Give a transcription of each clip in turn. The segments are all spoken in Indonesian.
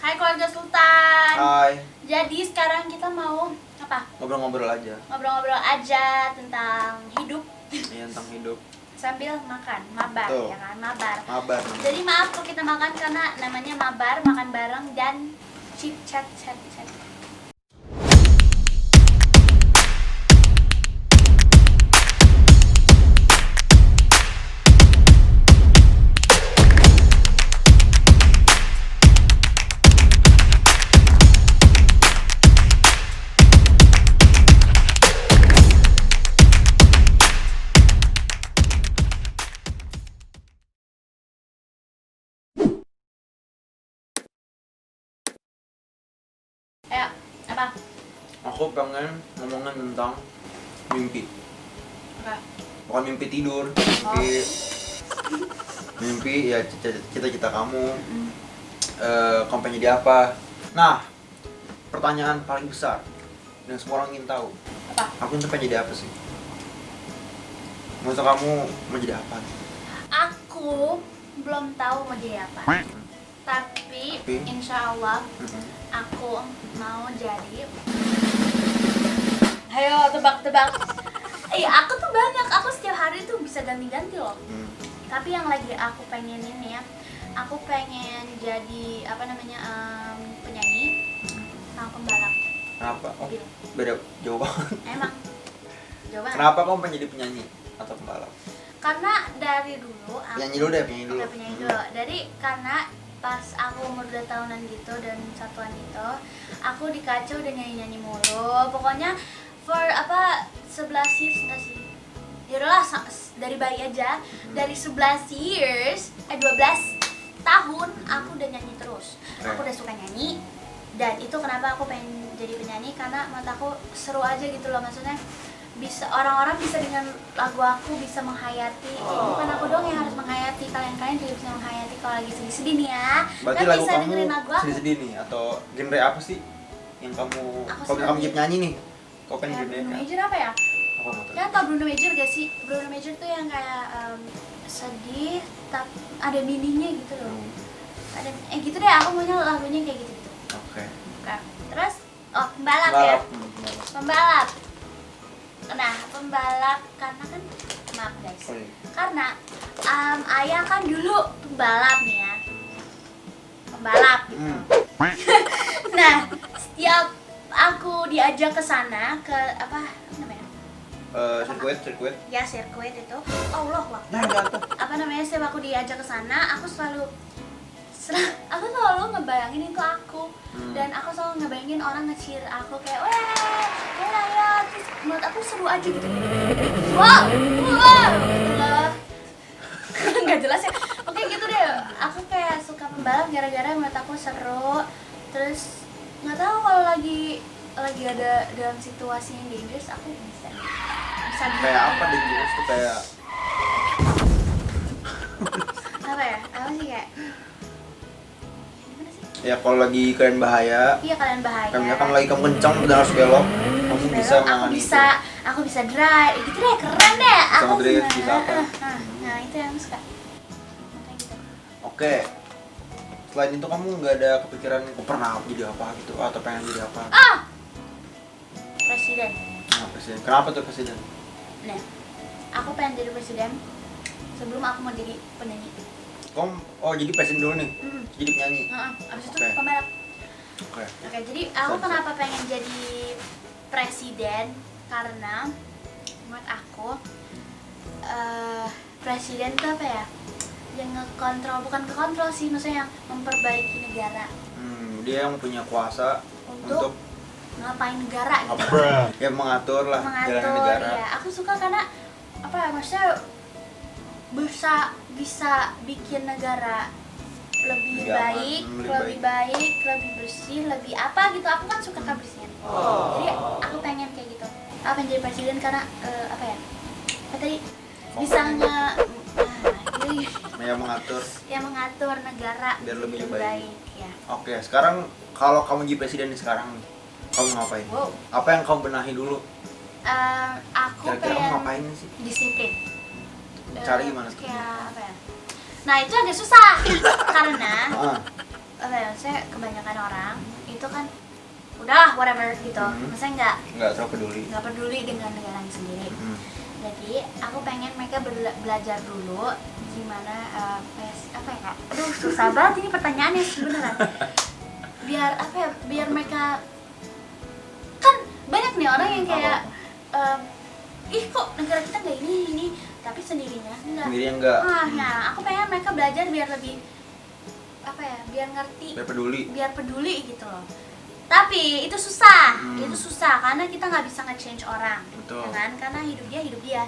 Hai keluarga Sultan. Hai. Jadi sekarang kita mau apa? Ngobrol-ngobrol aja. Ngobrol-ngobrol aja tentang hidup. Iya, tentang hidup. Sambil makan, mabar. Betul. Ya kan, mabar. Mabar. Jadi maaf kalau kita makan karena namanya mabar, makan bareng dan chit chat. Ayo, apa? Aku pengen ngomongin tentang mimpi. Apa? Bukan mimpi tidur, mimpi ya cita-cita kamu. Kamu pengen jadi apa? Nah, pertanyaan paling besar yang semua orang ingin tahu. Apa? Aku tuh pengen jadi apa sih? Maksud kamu mau jadi apa? Aku belum tahu mau jadi apa. Tapi insya Allah aku mau jadi. Ayo tebak-tebak. Aku tuh banyak. Aku setiap hari tuh bisa ganti-ganti loh. Tapi yang lagi aku pengen ini ya, aku pengen jadi penyanyi sama pembalap. Kenapa? Oh, Gitu. beda jauh banget. Emang jawaban. Kenapa kamu pengen jadi penyanyi atau pembalap? Karena dari dulu aku Penyanyi dulu deh, penyanyi dulu. Oke, penyanyi dulu. Dari karena pas aku umur 2 tahunan gitu dan satuan gitu, aku dikacau udah nyanyi-nyanyi mulu. Pokoknya for 11 years enggak sih? Yaudahlah dari bayi aja, dari 11 years, 12 tahun aku udah nyanyi terus. Aku udah suka nyanyi dan itu kenapa aku pengen jadi penyanyi karena menurut aku seru aja gitu loh, maksudnya bisa orang-orang bisa dengan lagu aku bisa menghayati. Bukan aku dong yang harus menghayati, kalian juga bisa menghayati kalau lagi sedih-sedih nih ya. Berarti Kan lagu bisa kamu dengerin lagu aku. sedih-sedih nih atau genre apa sih yang kamu kalau kamu jadi penyanyi nih? Kau pengen jadi Bruno apa? Major apa ya? Apa mau tahu? Kalian tau Bruno Major gak sih? Bruno Major tuh yang kayak sedih tapi ada meaningnya gitu loh. Ada gitu deh, aku maunya lagunya kayak gitu-gitu. Oke. Oke. Terus pembalap ya. Pembalap. Nah, pembalap karena kan maaf guys. Oh, iya. Karena ayah kan dulu pembalap nih ya. Pembalap gitu. Nah, setiap aku diajak ke sana ke apa namanya? Sirkuit. Ya, sirkuit itu. Allah Nah, jatuh. Setiap aku diajak ke sana, aku selalu ngebayangin itu aku. Dan aku selalu ngebayangin orang nge-cheer aku kayak wah ya, terus menurut aku seru aja gitu. Wow nggak jelas ya. Oke gitu deh, aku kayak suka pembalap gara-gara menurut aku seru. Terus nggak tahu kalau lagi ada dalam situasi yang dangerous, aku bisa Kayak apa deh jelas tuh kayak apa sih kayak gimana sih? ya kalau lagi kalian bahaya, Iya, kalian bahaya. kayak misalkan lagi kamu kencang dan harus belok, kamu bisa mengani itu. Aku bisa drive, gitu deh, keren deh. Bisa Aku ngedrive, bisa apa? Nah, itu yang aku suka. Makanya gitu. Oke. Selain itu kamu nggak ada kepikiran aku pernah jadi apa gitu atau pengen jadi apa? Presiden. Nah, presiden. Kenapa tuh presiden? Nah, aku pengen jadi presiden sebelum aku mau jadi penyanyi. Jadi presiden dulu nih. Jadi penyanyi. Abis itu Oke. pembalap. Oke. Oke, jadi aku Bisa. kenapa pengen jadi presiden? Karena menurut aku presiden tuh apa ya? Yang ngekontrol, bukan kekontrol sih, maksudnya yang memperbaiki negara Dia yang punya kuasa untuk ngapain negara gitu. ya mengatur lah jalan negara. Ya, aku suka karena maksudnya bisa bikin negara lebih baik, lebih bersih, lebih apa gitu. Aku kan suka kebersihan. Jadi aku pengen kayak gitu. Aku pengen jadi presiden karena bisa mengatur negara biar lebih lebih baik. Ya. Oke, sekarang kalau kamu jadi presiden nih sekarang nih, kamu ngapain? Wow. Apa yang kamu benahi dulu? Aku Kira-kira kamu pengen ngapain sih? disiplin. Cara gimana tuh? Kayak apa ya? Nah, itu agak susah karena apa ya, saya kebanyakan orang itu kan udahlah whatever gitu, maksudnya nggak terlalu nggak peduli dengan negaranya sendiri. Jadi aku pengen mereka belajar dulu gimana apa ya kak? Aduh susah banget ini pertanyaannya sebenarnya. Biar apa ya? Biar mereka kan banyak nih orang yang kayak ih kok negara kita nggak ini, tapi sendirinya enggak. Nah aku pengen mereka belajar biar lebih apa ya? Biar ngerti. Biar peduli gitu loh. Tapi itu susah, karena kita nggak bisa nge-change orang, ya kan? Karena hidup dia, hidup kita.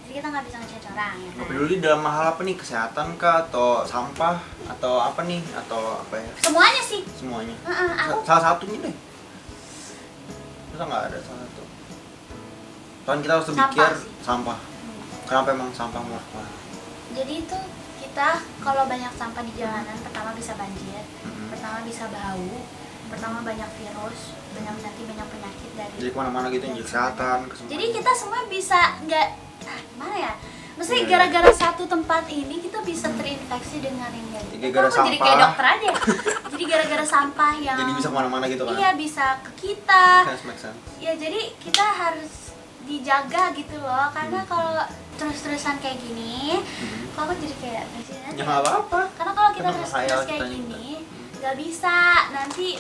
Jadi kita nggak bisa nge-change orang. Ya kan? Nggak peduli dalam hal apa nih, kesehatan kah, atau sampah, atau apa nih, atau apa ya? Semuanya sih. Semuanya. Aku Salah satunya deh. Masa nggak ada salah satu? Kan kita harus berpikir sampah. Kenapa emang sampah mau keluar? Jadi itu kita kalau banyak sampah di jalanan, pertama bisa banjir, pertama bisa bau. Pertama banyak virus, banyak penyakit dari. Jadi kemana-mana gitu, kesehatan. Jadi kita semua bisa gimana ya? Maksudnya gara-gara satu tempat ini kita bisa terinfeksi dengan yang lain. Gara-gara sampah. Jadi kayak dokter aja. Jadi gara-gara sampah yang. Jadi bisa kemana-mana gitu kan? Iya bisa ke kita. Make sense. Ya jadi kita harus dijaga gitu loh, karena kalau terus-terusan kayak gini, kalau aku jadi kayak presiden. Ya nggak apa-apa. Karena kalau kita terus-terus kayak gini. Gak bisa, nanti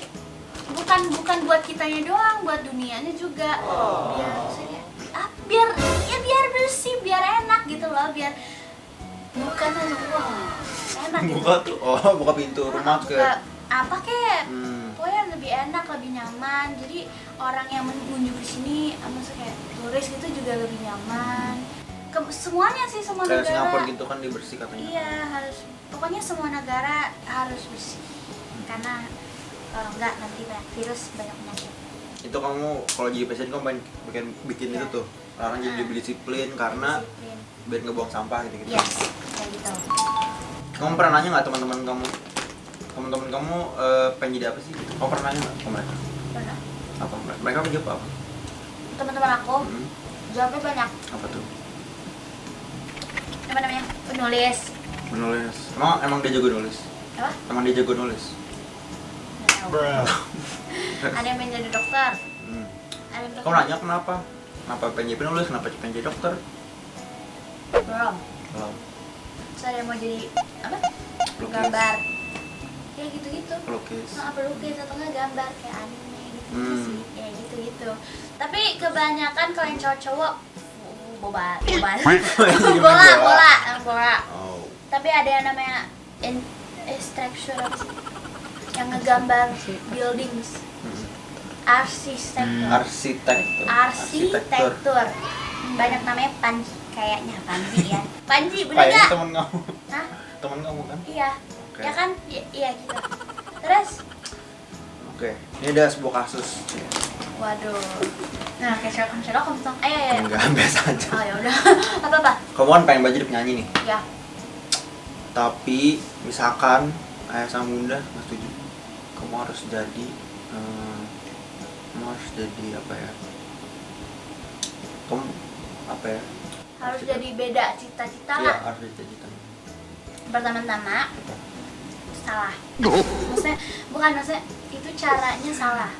bukan buat kitanya doang, buat dunianya juga. Biar bersih, biar enak gitu loh, biar bukan hanya enak gitu. Buka pintu rumah ke apa kek? Pokoknya lebih enak, lebih nyaman. Jadi orang yang mengunjungi di sini, maksudnya kayak turis gitu juga lebih nyaman. Semuanya sih, semua kayak negara. Singapura gitu kan dibersih katanya. Iya, harus. Pokoknya semua negara harus bersih. Karena kalau enggak nanti banyak virus, banyak penyakit. Itu kamu kalau jadi presiden kamu bikin itu tuh orang jadi lebih disiplin karena biar nggak buang sampah gitu. Yes, kayak gitu. Kamu pernah nanya nggak teman-teman kamu pengen jadi apa sih? Kamu pernah nanya nggak ke mereka? Pernah. Apa mereka menjawab apa? Teman-teman aku jawabnya banyak. Apa tuh? Apa namanya? Penulis. Emang dia jago nulis? Apa? Emang dia jago nulis? Ada yang pengen jadi dokter. Ada yang Kamu nanya kenapa pengen jadi penulis, kenapa pengen jadi dokter? belum. Saya mau jadi apa? Pelukis. Gambar. Kayak gitu-gitu. Pelukis. Pelukis atau enggak gambar kayak anime gitu sih. Kayak gitu-gitu. Tapi kebanyakan kalau yang cowok-cowok bola. Oh. Tapi ada yang namanya structure apa sih? Yang ngegambar buildings. Arsitektur. Banyak namanya Panji, kayaknya Panji ya. Panji, bener Kayaknya gak? temen kamu. Hah? Temen kamu kan? Iya. Okay. Ya kan? Iya gitu. Terus? Oke. Ini ada sebuah kasus. Waduh. Nah, kayak kamu tong. Ayo. Enggak, biasa aja. Oh ya udah. Apa? Kamu kan pengen jadi penyanyi nih. Ya. Tapi misalkan ayah sama bunda nggak setuju, kamu harus jadi apa ya? Kamu apa ya? Harus jadi beda cita-cita Iya, lah. harus jadi cita. Pertama-tama salah. Maksudnya itu caranya salah.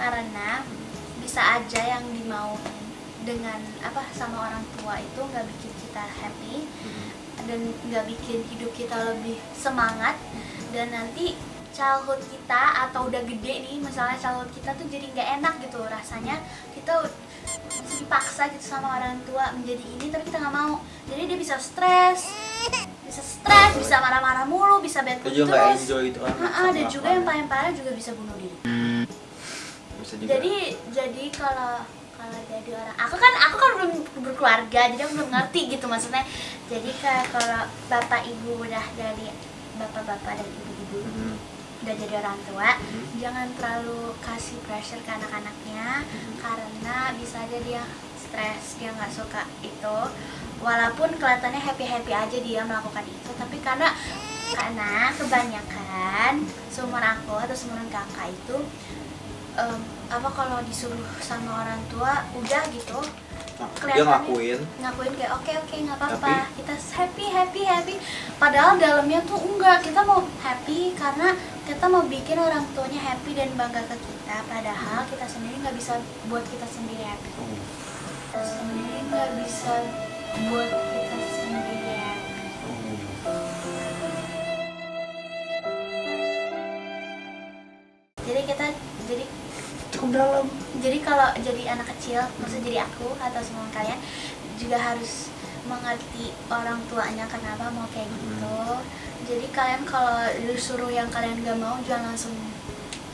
Karena bisa aja yang dimau dengan sama orang tua itu nggak bikin kita happy dan nggak bikin hidup kita lebih semangat, dan nanti childhood kita atau udah gede nih, misalnya childhood kita tuh jadi nggak enak gitu rasanya, kita masih dipaksa gitu sama orang tua menjadi ini tapi kita nggak mau, jadi dia bisa stres, bisa marah-marah mulu, bisa bad mood terus. Nggak enjoy itu kan. Ada juga yang paling parah juga bisa bunuh diri. Bisa juga. Jadi kalau jadi orang, aku kan belum berkeluarga, jadi aku belum ngerti gitu maksudnya. Jadi kalau bapak ibu udah dari bapak-bapak dan ibu-ibu udah jadi orang tua, jangan terlalu kasih pressure ke anak-anaknya, karena bisa aja dia stres, dia nggak suka itu, walaupun kelihatannya happy aja dia melakukan itu, tapi karena kebanyakan seumur aku atau seumuran kakak itu kalau disuruh sama orang tua udah gitu dia ngakuin kayak oke nggak apa-apa, kita happy, padahal dalamnya tuh enggak, kita mau happy karena kita mau bikin orang tuanya happy dan bangga ke kita, padahal kita sendiri nggak bisa buat kita sendiri happy. Kita sendiri nggak bisa buat kita sendiri happy. Jadi Cukup dalam. jadi kalau jadi anak kecil, maksudnya jadi aku atau semua kalian juga harus mengerti orang tuanya kenapa mau kayak gitu. Jadi kalian kalau disuruh yang kalian gak mau jangan langsung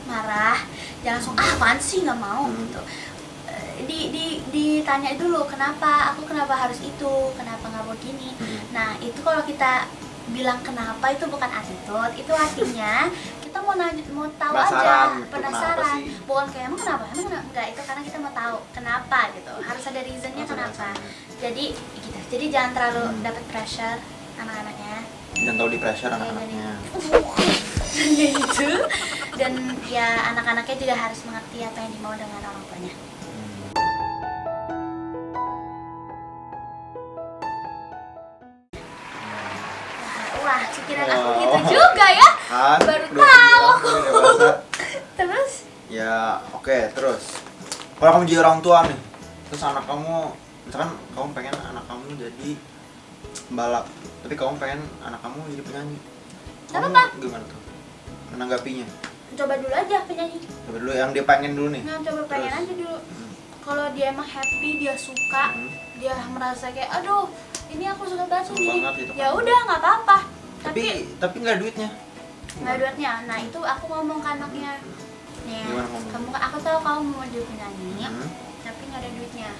marah, jangan langsung apaan sih nggak mau gitu. Ditanya dulu kenapa harus itu, kenapa nggak begini. Nah itu kalau kita bilang kenapa itu bukan attitude, itu artinya kita mau tahu aja, penasaran, bukan kayak emang kenapa enggak, itu karena kita mau tahu kenapa gitu, harus ada reasonnya kenapa. Jadi gitu, jadi jangan terlalu dapat pressure anak-anaknya, Jangan tahu di pressure anak-anaknya. ya gitu. Dan ya anak-anaknya juga harus mengerti apa yang dimau dengan orang tuanya. Wah, pikiran aku gitu juga ya. Kan, Baru udah tahu aku. bilang, udah dewasa. Terus Ya, oke, terus. Kalau kamu jadi orang tua nih, terus anak kamu, misalkan kamu pengen anak kamu jadi pembalap, tapi kamu pengen anak kamu jadi penyanyi. Gak Kamu apa-apa. gimana tuh menanggapinya? coba dulu aja penyanyi. Coba dulu yang dia pengen dulu nih. Nah, coba pengen Terus? aja dulu. Kalau dia emang happy, dia suka, dia merasa kayak aduh, ini aku suka banget Seneng ini. banget gitu kan. Ya udah, nggak apa-apa. Tapi nggak ada duitnya. nggak duitnya. Nah, itu aku ngomong ke anaknya. Nih, Gimana ngomong? aku tahu kamu mau jadi penyanyi, Hmm. tapi nggak ada duitnya.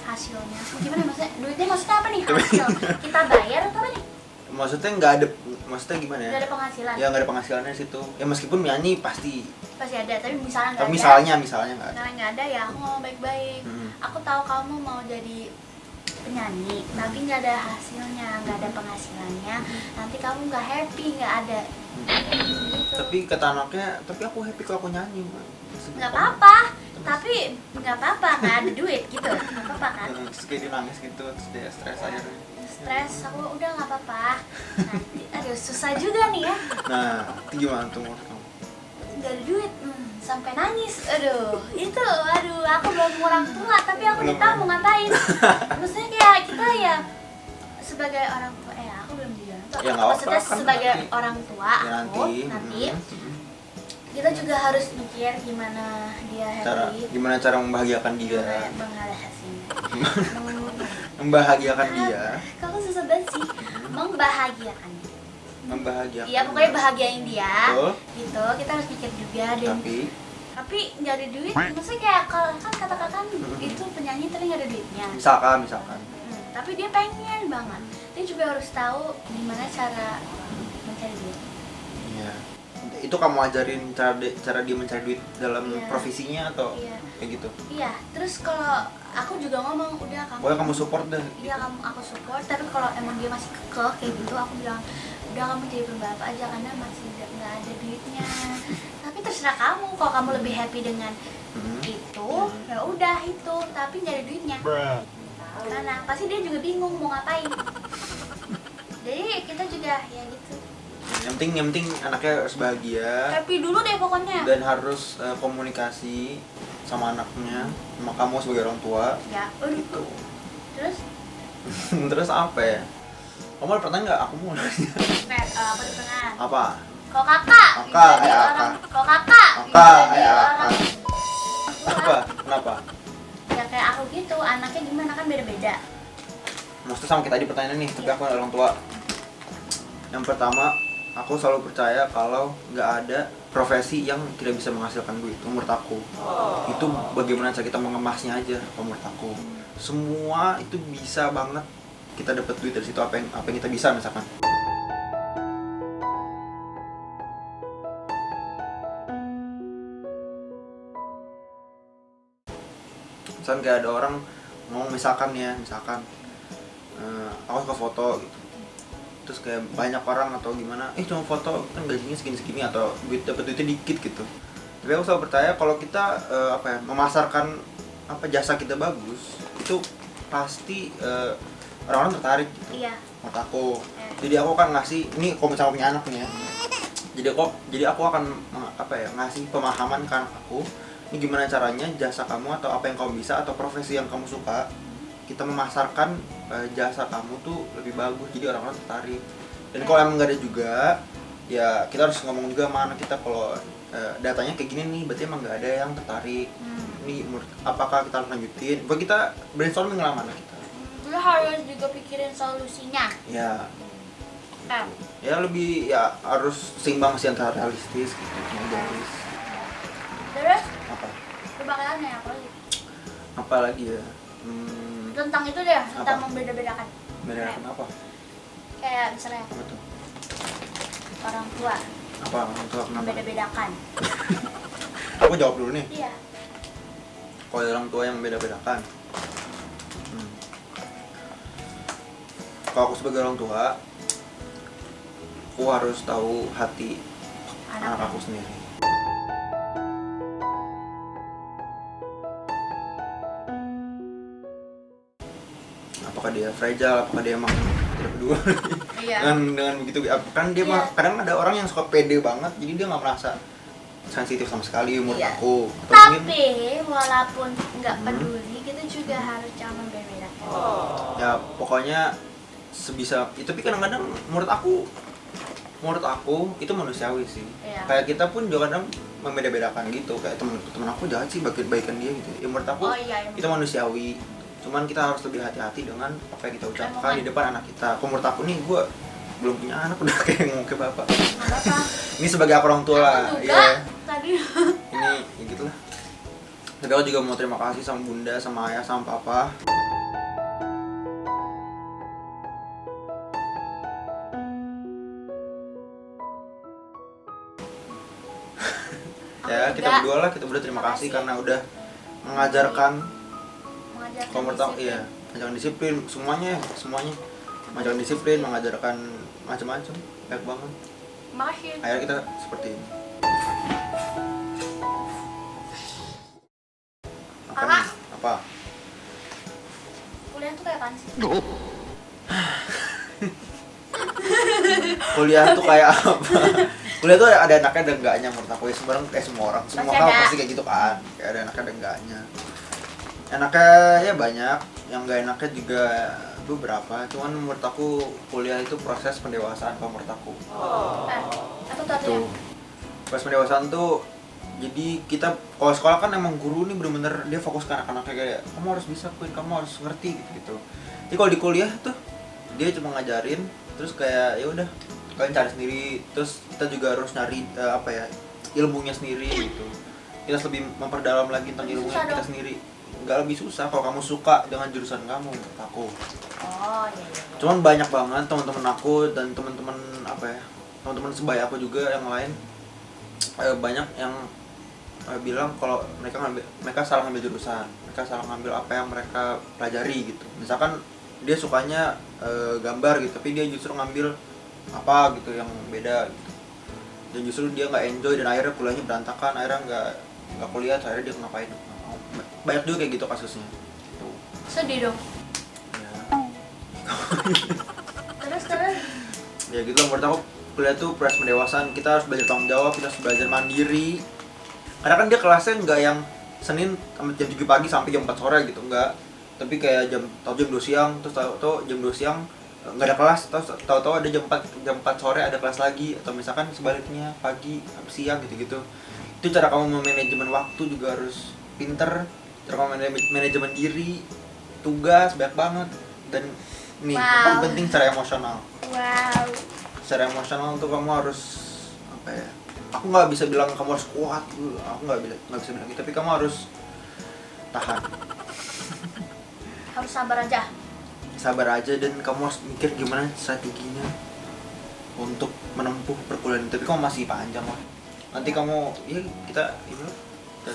Hasilnya, gimana maksudnya? Duitnya maksudnya apa nih? Hasil kita bayar atau apa nih? Maksudnya nggak ada, maksudnya gimana ya? Nggak ada penghasilan. Ya nggak ada penghasilannya di situ. Ya meskipun nyanyi pasti. Pasti ada, tapi misalnya nggak Tapi ada. misalnya nggak ada. Karena nggak ada ya aku ngomong baik-baik. Aku tahu kamu mau jadi penyanyi, tapi nggak ada hasilnya, nggak ada penghasilannya. Nanti kamu nggak happy, nggak ada. Gitu. Tapi kata anaknya, tapi aku happy kalau aku nyanyi. Nggak apa-apa, tapi nggak apa-apa, nggak ada duit gitu, nggak apa-apa kan? Terus kayak dia nangis gitu, terus dia stres akhirnya. Stres, aku udah nggak apa-apa. Nanti, aduh susah juga nih ya, Nah, itu gimana tuh menurut kamu? nggak ada duit, sampai nangis. Aduh, aku belum orang tua, tapi aku Belum. ditanya mau ngapain? Maksudnya kayak kita ya sebagai orang tua, aku belum jadi orang tua. Ya, nggak Maksudnya apa-apa, kan sebagai nanti. orang tua, Ya, aku nanti kita juga harus mikir gimana dia happy. Gimana cara membahagiakan dia? Membahagiakan dia. Kamu susah banget sih. Membahagiakan. Membahagiakan. Iya, pokoknya bahagiain dia. Betul. Gitu, kita harus pikir juga dan Tapi nggak ada duit. Maksudnya kayak kalau kan katakan itu penyanyi tapi nggak ada duitnya. misalkan Tapi dia pengen banget. Dia juga harus tahu gimana cara mencari duit. Iya. Itu kamu ajarin cara dia mencari duit dalam Iya. profesinya atau Iya. kayak gitu? Iya, terus kalau aku juga ngomong udah kamu. Pokoknya kamu support deh. Iya, aku support, tapi kalau emang dia masih kekeh kayak gitu, aku bilang udah kamu jadi pembalap aja karena masih nggak ada duitnya. Tapi terserah kamu, kalau kamu lebih happy dengan itu, ya udah itu, tapi nggak ada duitnya. Karena pasti dia juga bingung mau ngapain. Jadi kita juga ya gitu. Yang penting anaknya harus bahagia Happy dulu deh pokoknya. dan harus komunikasi sama anaknya, sama kamu sebagai orang tua. Ya, Gitu. Terus? Terus apa ya? Kamu ada pertanyaan nggak? Aku mau nanya. Apa di tengah? Apa? Kok kakak? Kakak, Jadi ya, orang. kakak. Kok kakak? Kakak, Jadi ya, orang. kakak. Apa? Kenapa? Ya kayak aku gitu, anaknya gimana kan beda-beda. Maksudnya sama kayak tadi pertanyaan nih, tapi aku orang tua. Yang pertama, aku selalu percaya kalau nggak ada profesi yang tidak bisa menghasilkan duit. Menurut aku, itu bagaimana cara kita mengemasnya aja. Menurut aku, semua itu bisa banget kita dapat duit dari situ, apa yang kita bisa misalkan. Misalkan kayak ada orang ngomong misalkan aku suka foto gitu, terus kayak banyak orang atau gimana, cuma foto kan gajinya segini atau dapat duitnya dikit gitu. Tapi aku selalu percaya kalau kita memasarkan jasa kita bagus, itu pasti orang-orang tertarik gitu. Iya. Menurut aku. Jadi aku kan ngasih, ini kalau misalnya punya anak nih ya, Jadi aku akan ngasih pemahaman ke anak aku, ini gimana caranya jasa kamu atau apa yang kamu bisa atau profesi yang kamu suka, kita memasarkan jasa kamu tuh lebih bagus, jadi orang-orang tertarik. Dan kalau emang nggak ada juga, ya kita harus ngomong juga sama anak kita kalau datanya kayak gini nih, berarti emang nggak ada yang tertarik. Ini apakah kita harus lanjutin? Buat kita brainstorming lah sama anak kita. Lu harus juga pikirin solusinya. Ya, ya lebih ya harus seimbang sih antara realistis gitu, idealis. Terus Apa? lu bakalan nanya apa lagi? Apa lagi ya? Tentang itu deh, tentang Apa? membeda-bedakan. Bedakan apa? Kayak misalnya Apa tuh? orang tua Apa? Untuk kenapa? membeda-bedakan. Aku jawab dulu nih. Iya. Kalau orang tua yang membeda-bedakan, kalau aku sebagai orang tua, aku harus tahu hati anak aku sendiri. Apakah dia fragile, apakah dia emang tidak peduli Iya. dengan begitu, kan dia mah kadang ada orang yang suka pede banget, jadi dia nggak merasa sensitif sama sekali menurut Iya. aku. Atau mungkin, Tapi walaupun nggak peduli, kita juga harus jangan membeda-bedakan. ya pokoknya sebisa itu, tapi kadang-kadang menurut aku itu manusiawi sih. Iya. Kayak kita pun juga kadang membeda-bedakan gitu, kayak temen aku jahat sih baikan dia gitu ya, menurut aku Iya. itu manusiawi, cuman kita harus lebih hati-hati dengan apa yang kita ucapkan di depan anak kita. Kalau menurut aku nih, gue belum punya anak udah kayak ngomong ke bapak. Nggak apa-apa. Ini sebagai aku orang tua lah Aku juga ya, tadi. ini ya gitulah. Tapi aku juga mau terima kasih sama bunda, sama ayah, sama papa. Ya, kita berdua terima kasih karena udah mengajarkan kalau menurut aku, iya, mengajarkan disiplin, semuanya mengajarkan disiplin, mengajarkan macam-macam, baik banget. Makasih. Akhirnya kita seperti ini. Apa nih? Apa? Kuliah tuh kayak apaan sih? Kuliah tuh kayak apa? Kuliah tuh ada enaknya ada enggaknya menurut aku ya, semua orang semua Pasti hal ada. pasti kayak gitu kan, kayak ada enaknya ada enggaknya. Enaknya ya banyak, yang enggak enaknya juga beberapa, cuman menurut aku kuliah itu proses pendewasaan kalau menurut aku. Aku tuh Tuh, proses pendewasaan tuh, jadi kita kalau sekolah kan emang guru nih bener-bener dia fokus ke anak-anaknya, kayak kamu harus bisa Queen, kamu harus ngerti gitu. Jadi kalau di kuliah tuh dia cuma ngajarin, terus kayak ya udah kalian cari sendiri, terus kita juga harus nyari ilmunya sendiri gitu. Kita harus lebih memperdalam lagi tentang ilmunya Susah kita dong. sendiri. Nggak lebih susah kalau kamu suka dengan jurusan kamu, menurut aku. Oh iya. Cuman banyak banget teman-teman aku dan teman-teman teman-teman sebaya aku juga yang lain, banyak yang bilang kalau mereka salah ngambil jurusan, mereka salah ngambil apa yang mereka pelajari gitu. Misalkan dia sukanya gambar gitu, tapi dia justru ngambil apa gitu yang beda gitu, dan justru dia nggak enjoy dan akhirnya kuliahnya berantakan, akhirnya nggak kuliah, akhirnya dia ngapain. Banyak juga kayak gitu kasusnya. Tuh. Sedih dong. Ya. Terus Ya gitu lah, menurut aku kuliah tuh proses pendewasaan, kita harus belajar tanggung jawab, kita harus belajar mandiri. Karena kan dia kelasnya nggak yang Senin sampai jam 7 pagi sampai jam 4 sore gitu, enggak. Tapi kayak jam 2 siang, terus tahu jam 2 siang nggak ada kelas, tahu ada jam 4 sore ada kelas lagi, atau misalkan sebaliknya pagi sampai siang gitu-gitu. Itu cara kamu memanajemen waktu juga harus pinter, cara kamu manajemen diri, tugas banyak banget, dan nih yang paling penting secara emosional. wow. Secara emosional tuh kamu harus aku nggak bisa bilang kamu harus kuat, aku nggak bisa bilang gitu, tapi kamu harus tahan, Harus sabar aja, dan kamu harus mikir gimana strateginya untuk menempuh perkuliahan. Tapi kamu masih panjang lah, nanti kamu kita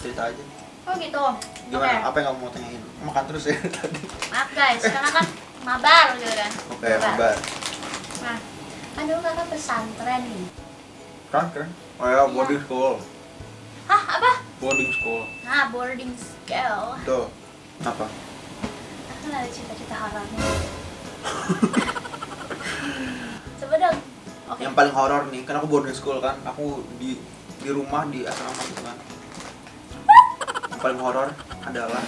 cerita aja Oh gitu. gimana. Oke. Apa yang kamu mau tanyain, makan terus ya tadi. Maaf guys, karena kan mabar gitu kan. Oke, mabar Nah, aduh kakak pesantren nih. kan oh ya, boarding school. Hah, apa? Boarding school Nah, boarding school. tuh apa? Aku nggak ada cita-cita haramnya. Coba dong. Oke. Yang paling horor nih, kan aku boarding school kan, aku di rumah di asrama gitu kan. Yang paling horor adalah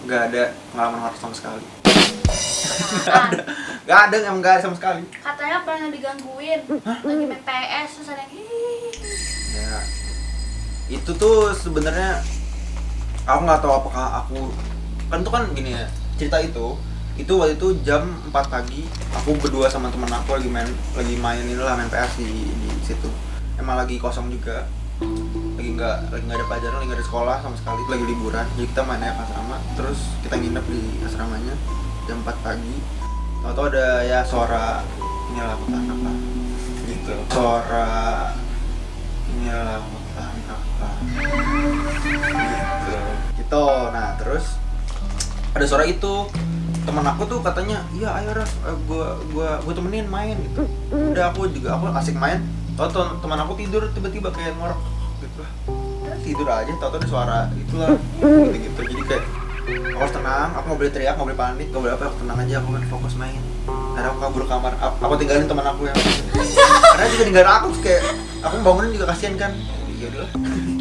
nggak ada pengalaman horor sama sekali. Nggak ada, emang nggak ada sama sekali. Katanya pernah digangguin lagi main PS terus ada yang Ya, itu tuh sebenarnya aku nggak tahu apakah aku kan tuh kan gini ya, cerita itu waktu itu jam 4 pagi aku berdua sama temen aku lagi main inilah main PS di situ. Emang lagi kosong juga, lagi nggak ada pelajaran, lagi nggak ada sekolah sama sekali, lagi liburan. Jadi kita main ke asrama, terus kita nginep di asramanya jam 4 pagi. Tahu-tahu ada ya suara inilah anak lah gitu, suara inilah anak gitu. Nah terus ada suara itu, teman aku tuh katanya iya ayo Ras, gua temenin main gitu. Udah aku asik main, tau teman aku tidur tiba-tiba kayak ngorok gitu lah, tidur aja tau ada suara itulah gitu. Jadi kayak aku harus tenang, aku nggak boleh teriak, nggak boleh panik, nggak boleh apa, aku tenang aja, aku kan fokus main. Karena aku kabur kamar, aku tinggalin teman aku yang karena juga ninggalin aku terus kayak aku bangunin juga kasihan kan. Iya udah.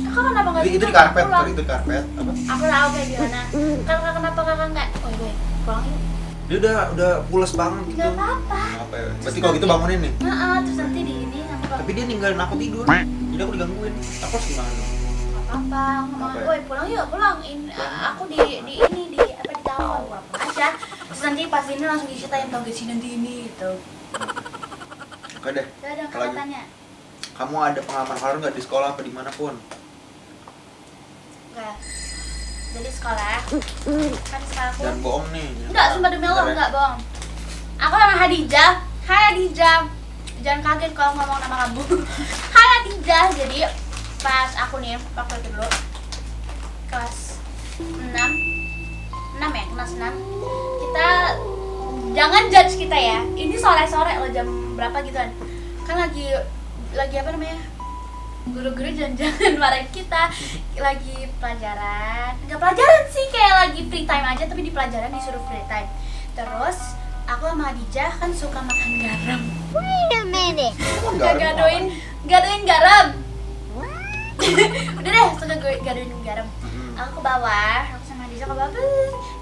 Kakak kenapa nggak Itu di karpet, itu di karpet apa? Aku tahu kayak gimana. Kakak kenapa kakak nggak? Oh iya, pulang yuk. Dia udah pules banget gitu. Nggak apa-apa. Apa ya? Berarti kalau gitu bangunin nih. Terus nanti di ini sama Tapi dia ninggalin aku tidur. Jadi aku digangguin. Aku harus gimana? apa ngomong, Apa ya? woi pulang yuk pulang. Aku di ini di apa di telepon pulang aja. Terus nanti pas ini langsung diceritain tau gak sih nanti ini gitu. Oke deh. Ya udah Apalagi? kakak tanya. Kamu ada pengalaman horor nggak di sekolah apa dimanapun? Enggak. Jadi sekolah kan sekolah aku. Jangan bohong nih. Enggak, sumpah demi Allah enggak bohong. Aku nama Hadijah. Hai Hadijah. Jangan kaget kalau ngomong nama kamu. Hai Hadijah. Jadi pas aku nih waktu itu dulu kelas 6 ya, kelas 6 kita jangan judge kita ya. Ini sore-sore loh, jam berapa gitu kan lagi apa namanya, guru-guru jangan marahin kita lagi pelajaran, nggak pelajaran sih, kayak lagi free time aja tapi di pelajaran disuruh free time. Terus aku sama Hadijah kan suka makan garam. Wait a minute. gadoin garam. Udah deh, suka gadoin garam. Aku ke bawah, aku sama Hadijah ke bawah,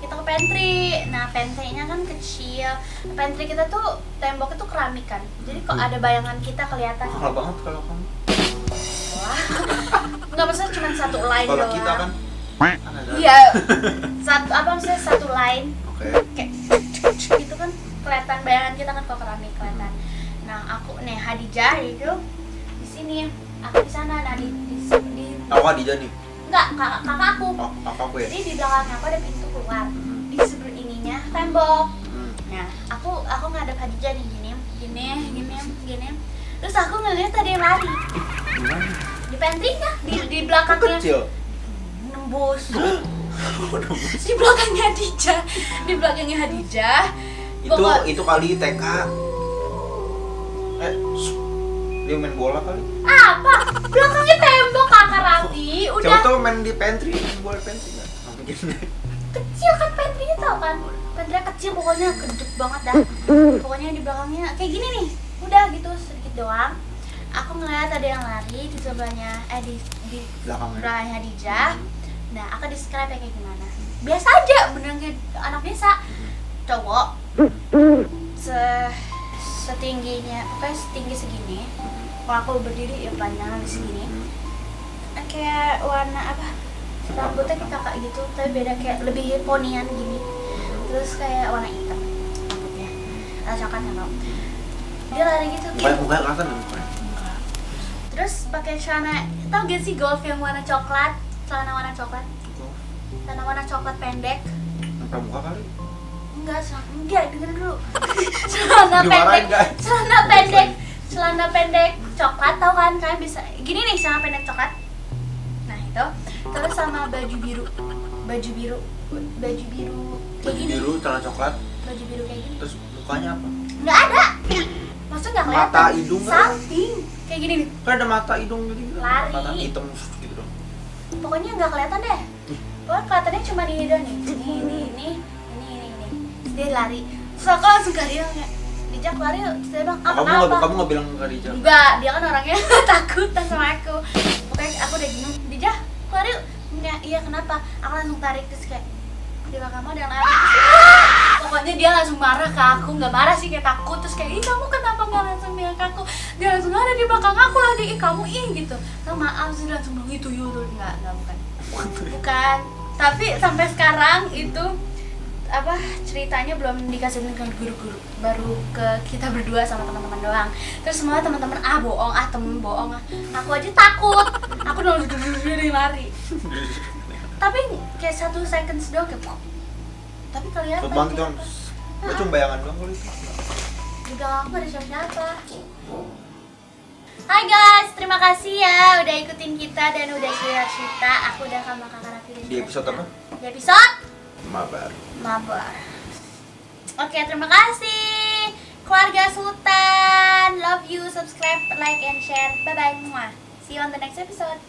kita ke pantry. Nah pantry-nya kan kecil. Pantry kita tuh temboknya tuh keramik kan, jadi kok ada bayangan kita kelihatan. Mahal banget kalau kamu. Wah, nggak maksudnya cuma satu line Kalau doang. kita kan Iya, satu line. Oke. Kayak gitu kan kelihatan bayangan kita kan kok keramik kelihatan. Nah aku nih Hadijah itu di sini, aku di sana. Nah di Aku Hadijah nih. enggak kakak aku. Oh, aku ya. Jadi di belakangnya aku ada pintu keluar. Di sebelah ininya tembok. Nah aku ngadep Hadijah nih gini. Terus aku ngeliat ada yang lari Gimana? di pantry-nya, di belakangnya. Kecil. Nembus. Di belakangnya Hadijah. Itu kali TK. Dia main bola kali. Apa? Belakangnya tembok kakak Raffi. Coba Udah tuh main di pantry, main bola pantry nggak? Mungkin. kecil kan pantry-nya, tau kan? Pantry kecil pokoknya, gendut banget dah. Pokoknya di belakangnya kayak gini nih. Udah gitu sedikit doang. Aku ngeliat ada yang lari di sebelahnya, di belakangnya Hadijah. Nah, aku describe kayak gimana? Biasa aja, beneran kayak anak biasa. Cowok setingginya, pokoknya setinggi segini. Kalau aku berdiri ya panjang di segini. Kayak warna apa? Rambutnya kayak kakak gitu, tapi beda, kayak lebih ponian gini. Terus kayak warna hitam rambutnya. Coklat sama. Dia lari gitu. Mukanya kelihatan ya mukanya. Terus pakai celana, tau gak sih golf yang warna coklat? Celana warna coklat. Celana warna coklat pendek. Pramuka kali. Enggak, dengerin dulu. Celana pendek coklat, tau kan? Kalian bisa gini nih, celana pendek coklat. Nah, itu. Terus sama baju biru kayak gini. Biru, celana coklat. Baju biru kayak gini. Terus mukanya apa? Enggak ada. Maksudnya enggak kelihatan. Mata, hidung nggak? Samping. Kayak gini nih. Kan ada mata, hidung gitu. Lari. Mata hitam gitu dong. Pokoknya nggak kelihatan deh. Pokoknya kelihatannya cuma ini doang nih. Ini. Dia lari. Terus aku langsung kayak Jak lari, saya bilang, ah kamu kenapa? nggak bilang ke Rija? Enggak, dia kan orangnya takutan sama aku. Pokoknya aku udah bingung, Dijah, keluar yuk. Enggak, iya kenapa? Aku langsung tarik terus kayak di belakang kamu ada yang lari. Pokoknya dia langsung marah ke aku, nggak marah sih, kayak takut. Terus kayak, ih kamu kenapa nggak langsung bilang ke aku? Dia langsung ada di belakang aku lagi, ih kamu gitu. Nah, maaf sih langsung bilang itu yuk, nggak bukan. Bukan. Tapi sampai sekarang itu apa ceritanya belum dikasih ke guru-guru, baru ke kita berdua sama teman-teman doang. Terus semua teman-teman bohong, temen bohong, aku aja takut, aku udah lari. Tapi kayak 1 seconds doang kayak pok. Tapi kalian Cepet banget kan, gue cuma bayangan doang kali. juga aku ada siapa-siapa. Hai guys, terima kasih ya udah ikutin kita dan udah share cerita. Aku udah sama kakak Raffi Di episode apa? Di episode Mabar. Oke, terima kasih keluarga Sultan. Love you, subscribe, like, and share. Bye bye. See you on the next episode.